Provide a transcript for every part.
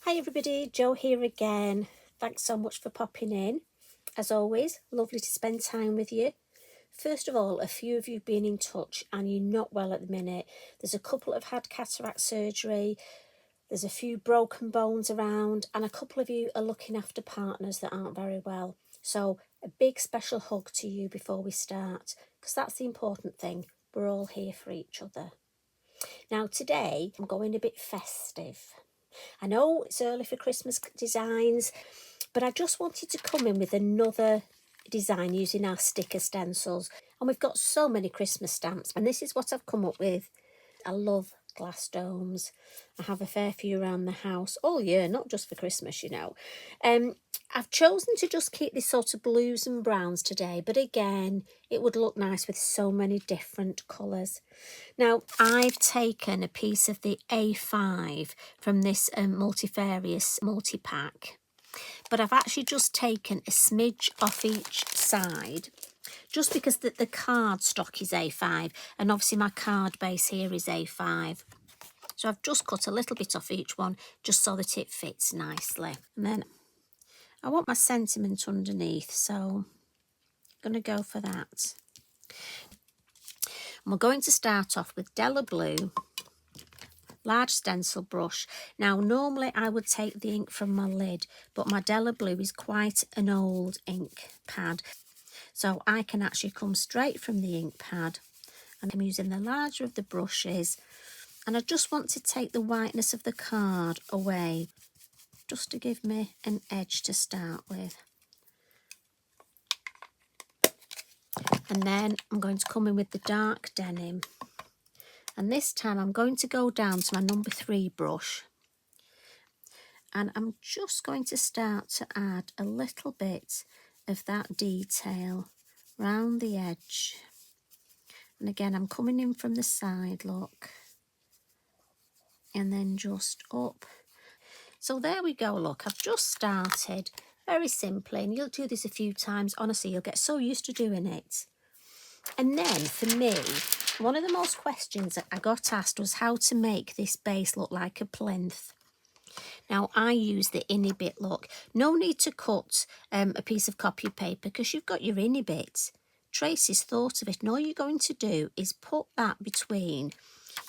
Hi everybody, Jo here again. Thanks so much for popping in. As always, lovely to spend time with you. First of all, a few of you have been in touch and you're not well at the minute. There's a couple that have had cataract surgery, there's a few broken bones around, and a couple of you are looking after partners that aren't very well. So a big special hug to you before we start, because that's the important thing. We're all here for each other. Now today, I'm going a bit festive. I know it's early for Christmas designs, but I just wanted to come in with another design using our sticker stencils. And we've got so many Christmas stamps, and this is what I've come up with. I love glass domes. I have a fair few around the house all year, not just for Christmas, you know. I've chosen to just keep this sort of blues and browns today, but again, it would look nice with so many different colours. Now, I've taken a piece of the A5 from this multifarious multi-pack, but I've actually just taken a smidge off each side, just because the card stock is A5, and obviously my card base here is A5. So I've just cut a little bit off each one, just so that it fits nicely. And then I want my sentiment underneath, so I'm going to go for that. And we're going to start off with Della Blue, large stencil brush. Now, normally I would take the ink from my lid, but my Della Blue is quite an old ink pad, so I can actually come straight from the ink pad. And I'm using the larger of the brushes, and I just want to take the whiteness of the card away, just to give me an edge to start with. And then I'm going to come in with the dark denim. And this time I'm going to go down to my number 3 brush. And I'm just going to start to add a little bit of that detail round the edge. And again, I'm coming in from the side, look. And then just up. So there we go, look, I've just started very simply. And you'll do this a few times. Honestly, you'll get so used to doing it. And then for me, one of the most questions that I got asked was how to make this base look like a plinth. Now, I use the innie bit, look. No need to cut a piece of copy paper because you've got your innie bit. Tracy's thought of it, and all you're going to do is put that between.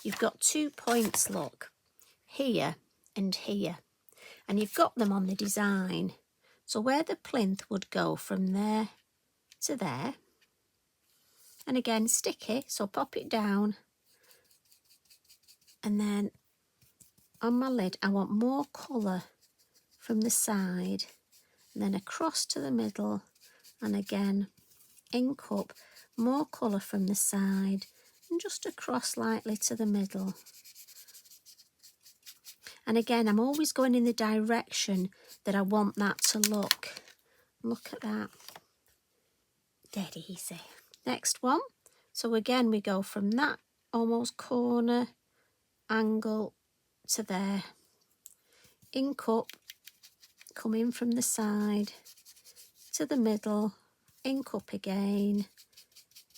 You've got 2 points, look, here and here. And you've got them on the design. So where the plinth would go from there to there. And again, sticky, so pop it down. And then on my lid, I want more colour from the side. And then across to the middle. And again, ink up, more colour from the side. And just across slightly to the middle. And again, I'm always going in the direction that I want that to look. Look at that. Dead easy. Next one. So again, we go from that almost corner angle to there. Ink up, come in from the side to the middle, ink up again.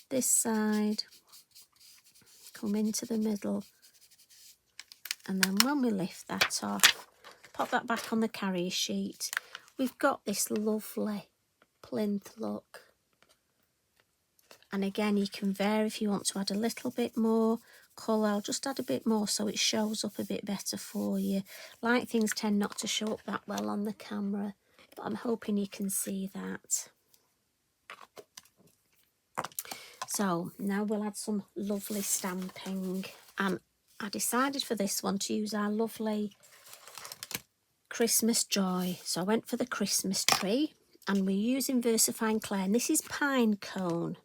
This side, come into the middle. And then when we lift that off, pop that back on the carrier sheet. We've got this lovely plinth look. And again, you can vary if you want to add a little bit more colour. I'll just add a bit more so it shows up a bit better for you. Light things tend not to show up that well on the camera, but I'm hoping you can see that. So now we'll add some lovely stamping. And I decided for this one to use our lovely Christmas Joy. So I went for the Christmas tree, and we're using VersaFine Clay. And this is Pine Cone.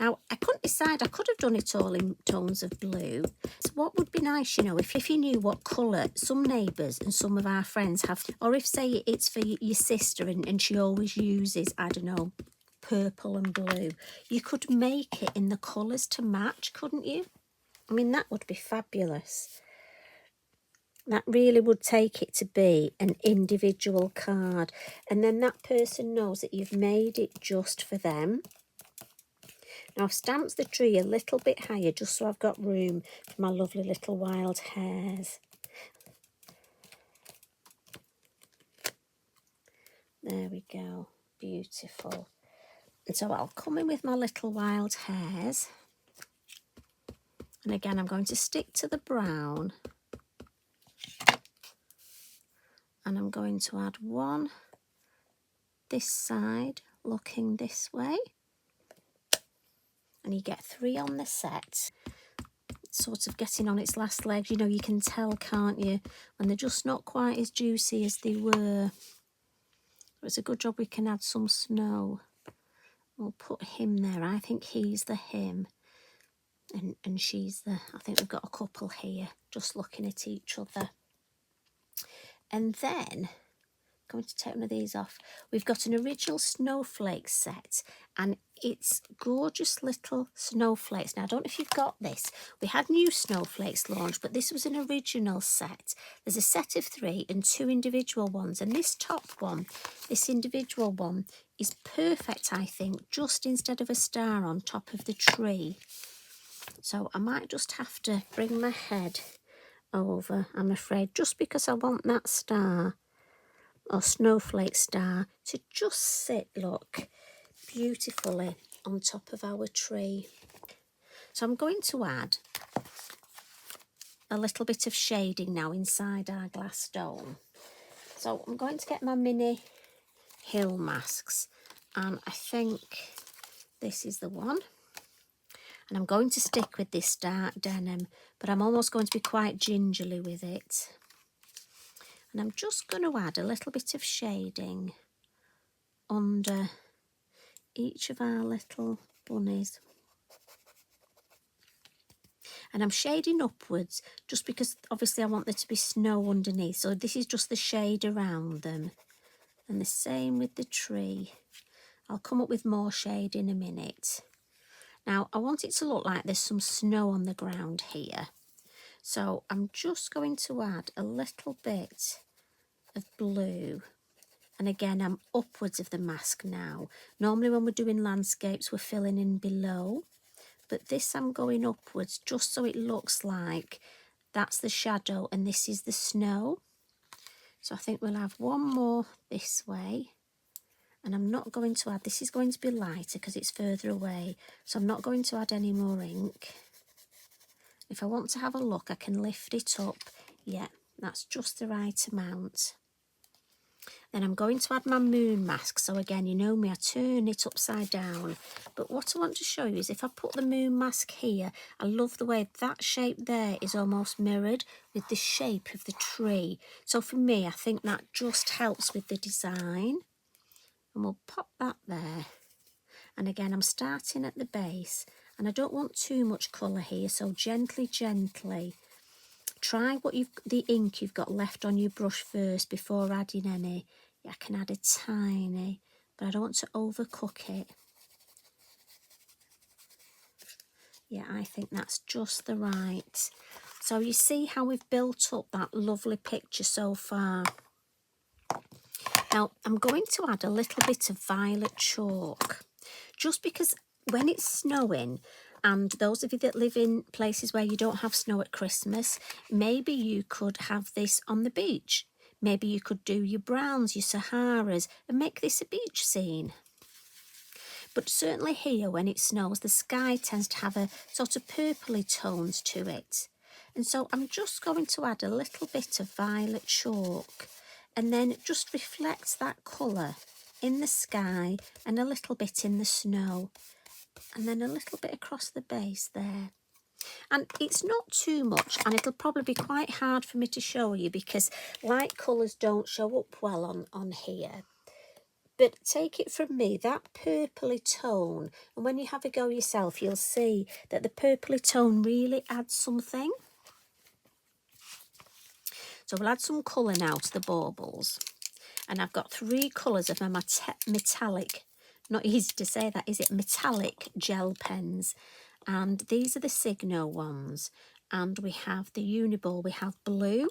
Now, I couldn't decide. I could have done it all in tones of blue. So what would be nice, you know, if you knew what colour some neighbours and some of our friends have, or if, say, it's for your sister and she always uses, I don't know, purple and blue, you could make it in the colours to match, couldn't you? I mean, that would be fabulous. That really would take it to be an individual card. And then that person knows that you've made it just for them. Now, I've stamped the tree a little bit higher just so I've got room for my lovely little wild hares. There we go, beautiful. And so I'll come in with my little Wild Hares. And again, I'm going to stick to the brown. And I'm going to add one this side, looking this way. And you get 3 on the set. It's sort of getting on its last legs. You know, you can tell, can't you, when they're just not quite as juicy as they were. It's a good job we can add some snow. We'll put him there. I think he's the him. And she's the, I think we've got a couple here, just looking at each other. And then, I'm going to take one of these off. We've got an original snowflake set, and it's gorgeous little snowflakes. Now, I don't know if you've got this. We had new snowflakes launched, but this was an original set. There's a set of 3 and 2 individual ones, and this top one, this individual one, is perfect, I think, just instead of a star on top of the tree. So I might just have to bring my head over, I'm afraid, just because I want that star or snowflake star to just sit, look, beautifully on top of our tree. So I'm going to add a little bit of shading now inside our glass dome. So I'm going to get my mini hill masks, and I think this is the one. And I'm going to stick with this dark denim, but I'm almost going to be quite gingerly with it. And I'm just going to add a little bit of shading under each of our little bunnies. And I'm shading upwards just because obviously I want there to be snow underneath. So this is just the shade around them. And the same with the tree. I'll come up with more shade in a minute. Now, I want it to look like there's some snow on the ground here. So I'm just going to add a little bit of blue. And again, I'm upwards of the mask now. Normally when we're doing landscapes, we're filling in below. But this I'm going upwards just so it looks like that's the shadow and this is the snow. So I think we'll have one more this way. And I'm not going to add, this is going to be lighter because it's further away. So I'm not going to add any more ink. If I want to have a look, I can lift it up. Yeah, that's just the right amount. Then I'm going to add my moon mask. So again, you know me, I turn it upside down. But what I want to show you is if I put the moon mask here, I love the way that shape there is almost mirrored with the shape of the tree. So for me, I think that just helps with the design. And we'll pop that there. And again, I'm starting at the base. And I don't want too much colour here, so gently, gently. Try the ink you've got left on your brush first before adding any. Yeah, I can add a tiny, but I don't want to overcook it. Yeah, I think that's just the right. So you see how we've built up that lovely picture so far. Now, I'm going to add a little bit of violet chalk, just because when it's snowing, and those of you that live in places where you don't have snow at Christmas, maybe you could have this on the beach. Maybe you could do your browns, your Saharas, and make this a beach scene. But certainly here, when it snows, the sky tends to have a sort of purpley tones to it. And so I'm just going to add a little bit of violet chalk, and then just reflect that colour in the sky and a little bit in the snow. And then a little bit across the base there. And it's not too much, and it'll probably be quite hard for me to show you because light colours don't show up well on here. But take it from me, that purpley tone, and when you have a go yourself, you'll see that the purpley tone really adds something. So we'll add some colour now to the baubles. And I've got 3 colours of my metallic, not easy to say that, is it? Metallic gel pens. And these are the Signo ones. And we have the Uniball, we have blue.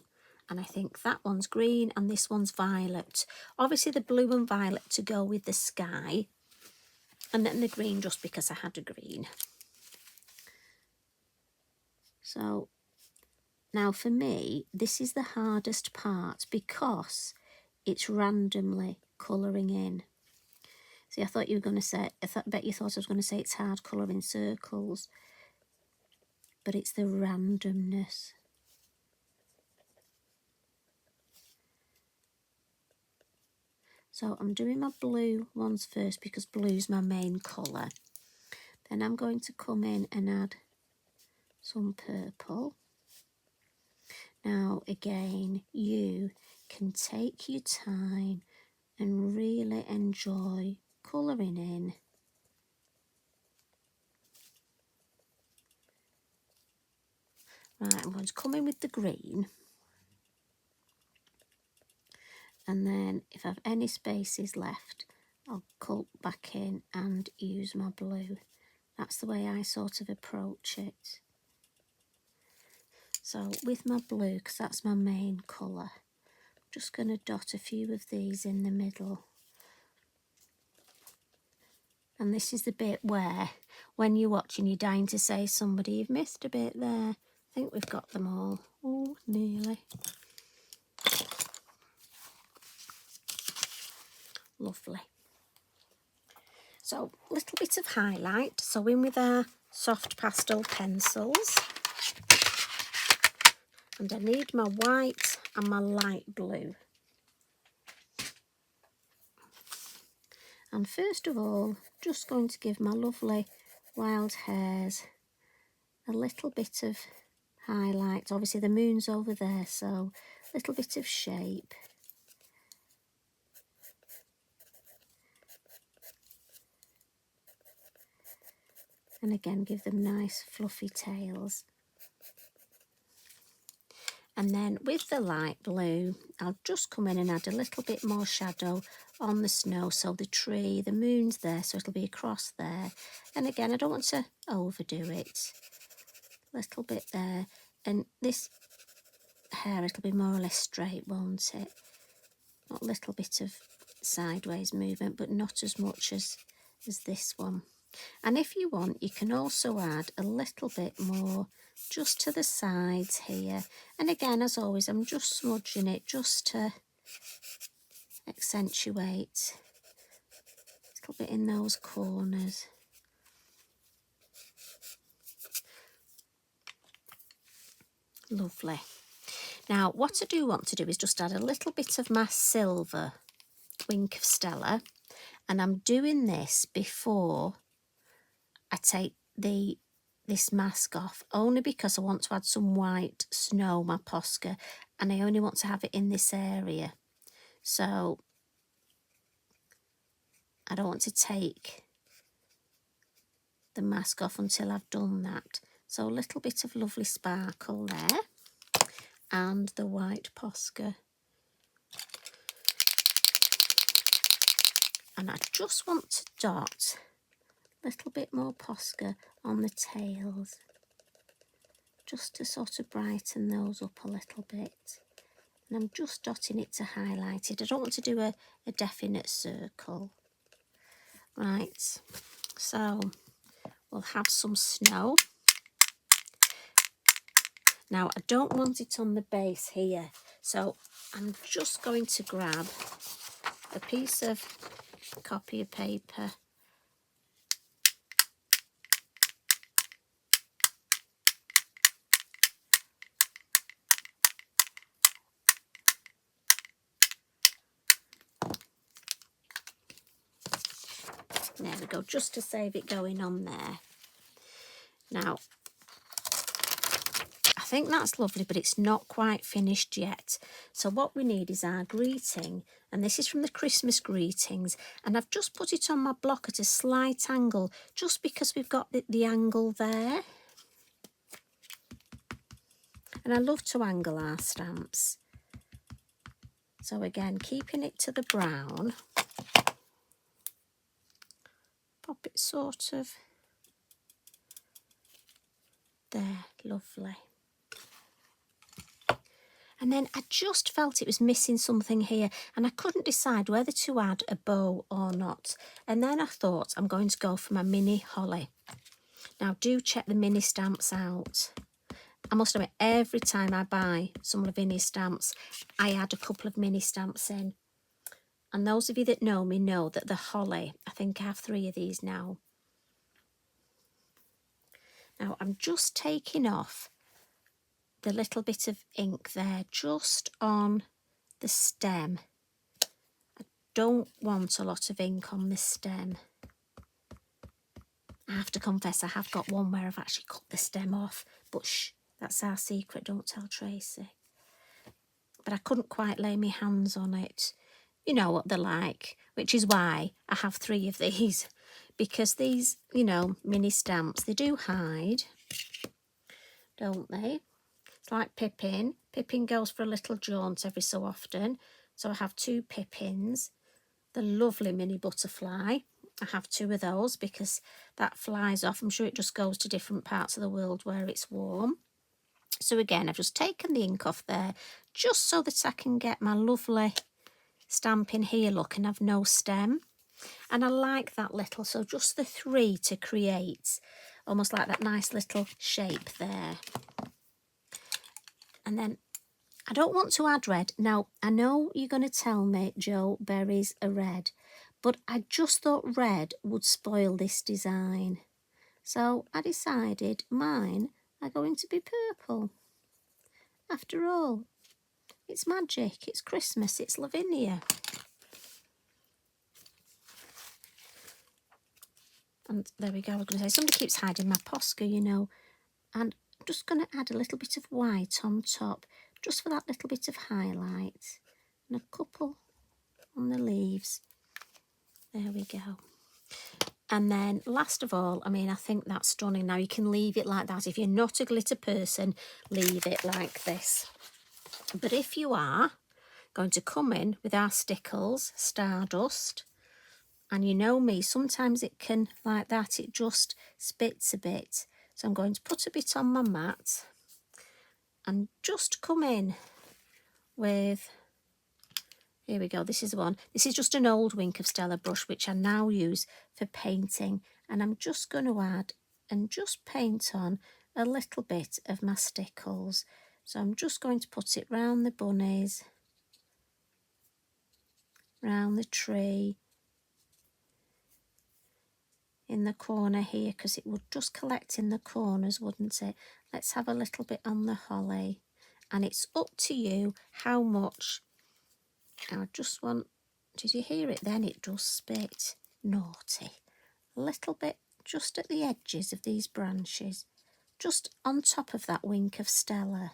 And I think that one's green and this one's violet. Obviously the blue and violet to go with the sky. And then the green just because I had a green. So now for me, this is the hardest part because it's randomly colouring in. See, I thought you were going to say, bet you thought I was going to say it's hard colouring circles, but it's the randomness. So I'm doing my blue ones first because blue's my main colour. Then I'm going to come in and add some purple. Now again, you can take your time and really enjoy colouring in. Right, I'm going to come in with the green. And then if I have any spaces left, I'll culp back in and use my blue. That's the way I sort of approach it. So with my blue, because that's my main colour, I'm just going to dot a few of these in the middle. And this is the bit where, when you're watching, you're dying to say, somebody, you've missed a bit there. I think we've got them all. Oh, nearly. Lovely. So, a little bit of highlight. So in with our soft pastel pencils. And I need my white and my light blue. And first of all, just going to give my lovely Wild Hares a little bit of highlight. Obviously the moon's over there, so a little bit of shape. And again, give them nice fluffy tails. And then with the light blue, I'll just come in and add a little bit more shadow on the snow. So the tree, the moon's there, so it'll be across there. And again, I don't want to overdo it. A little bit there. And this hair, it'll be more or less straight, won't it? Not a little bit of sideways movement, but not as much as this one. And if you want, you can also add a little bit more just to the sides here. And again, as always, I'm just smudging it just to accentuate a little bit in those corners. Lovely. Now, what I do want to do is just add a little bit of my silver Wink of Stella. And I'm doing this before I take this mask off, only because I want to add some white snow, my Posca, and I only want to have it in this area. So I don't want to take the mask off until I've done that. So a little bit of lovely sparkle there, and the white Posca. And I just want to dot a little bit more Posca on the tails, just to sort of brighten those up a little bit. And I'm just dotting it to highlight it. I don't want to do a definite circle. Right, so we'll have some snow. Now, I don't want it on the base here, so I'm just going to grab a piece of copy paper . There we go, just to save it going on there. Now, I think that's lovely, but it's not quite finished yet. So what we need is our greeting, and this is from the Christmas greetings, and I've just put it on my block at a slight angle, just because we've got the angle there. And I love to angle our stamps. So again, keeping it to the brown, pop it sort of there, lovely. And then I just felt it was missing something here, and I couldn't decide whether to add a bow or not. And then I thought I'm going to go for my mini holly. Now do check the mini stamps out. I must admit, every time I buy some Lavinia stamps, I add a couple of mini stamps in. And those of you that know me know that the holly, I think I have 3 of these now. Now I'm just taking off the little bit of ink there just on the stem. I don't want a lot of ink on this stem. I have to confess, I have got one where I've actually cut the stem off, but shh, that's our secret, don't tell Tracy. But I couldn't quite lay my hands on it. You know what they're like, which is why I have 3 of these, because these, you know, mini stamps, they do hide, don't they? It's like Pippin. Pippin goes for a little jaunt every so often, so I have 2 Pippins. The lovely mini butterfly, I have 2 of those because that flies off. I'm sure it just goes to different parts of the world where it's warm. So again, I've just taken the ink off there just so that I can get my lovely stamp in here, look, and have no stem. And I like that little, so just the 3 to create almost like that nice little shape there. And then I don't want to add red. Now, I know you're going to tell me, Jo, berries are red, but I just thought red would spoil this design. So I decided mine are going to be purple. After all, it's magic, it's Christmas, it's Lavinia. And there we go, I was going to say, somebody keeps hiding my Posca, you know. And I'm just going to add a little bit of white on top, just for that little bit of highlight. And a couple on the leaves. There we go. And then last of all, I mean, I think that's stunning. Now you can leave it like that. If you're not a glitter person, leave it like this. But if you are going to come in with our Stickles Stardust, and you know me, sometimes it can, like that, it just spits a bit. So I'm going to put a bit on my mat and just come in with, here we go, this is one. This is just an old Wink of Stella brush, which I now use for painting. And I'm just going to add and just paint on a little bit of my Stickles. So I'm just going to put it round the bunnies, round the tree, in the corner here, because it would just collect in the corners, wouldn't it? Let's have a little bit on the holly. And it's up to you how much. I just want, did you hear it then? It does spit. Naughty. A little bit just at the edges of these branches, just on top of that Wink of Stella.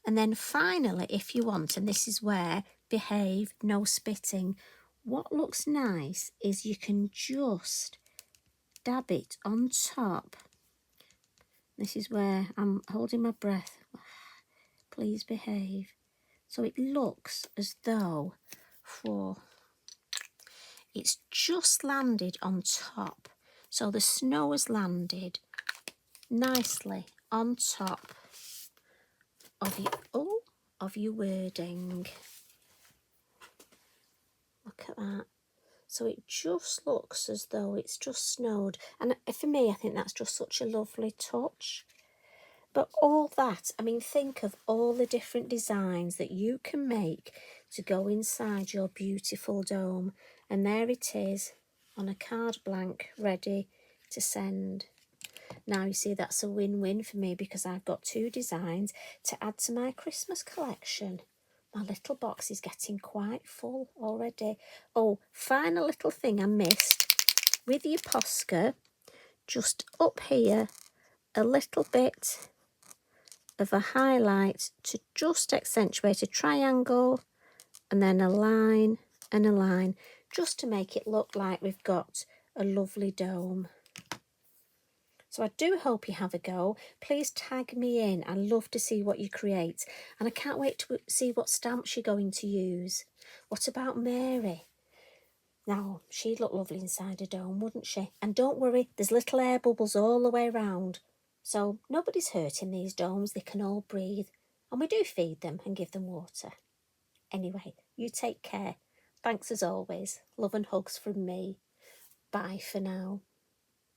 And then finally, if you want, and this is where behave, no spitting, what looks nice is you can just dab it on top. This is where I'm holding my breath. Please behave. So it looks as though it's just landed on top. So the snow has landed nicely on top of your wording. Look at that. So it just looks as though it's just snowed. And for me, I think that's just such a lovely touch. But all that, I mean, think of all the different designs that you can make to go inside your beautiful dome. And there it is on a card blank, ready to send. Now, you see, that's a win-win for me because I've got 2 designs to add to my Christmas collection. My little box is getting quite full already. Oh, final little thing I missed. With your Posca, just up here, a little bit of a highlight to just accentuate a triangle, and then a line and a line, just to make it look like we've got a lovely dome. So I do hope you have a go. Please tag me in. I love to see what you create. And I can't wait to see what stamps you're going to use. What about Mary? Now, she'd look lovely inside a dome, wouldn't she? And don't worry, there's little air bubbles all the way around. So nobody's hurt in these domes. They can all breathe. And we do feed them and give them water. Anyway, you take care. Thanks as always. Love and hugs from me. Bye for now.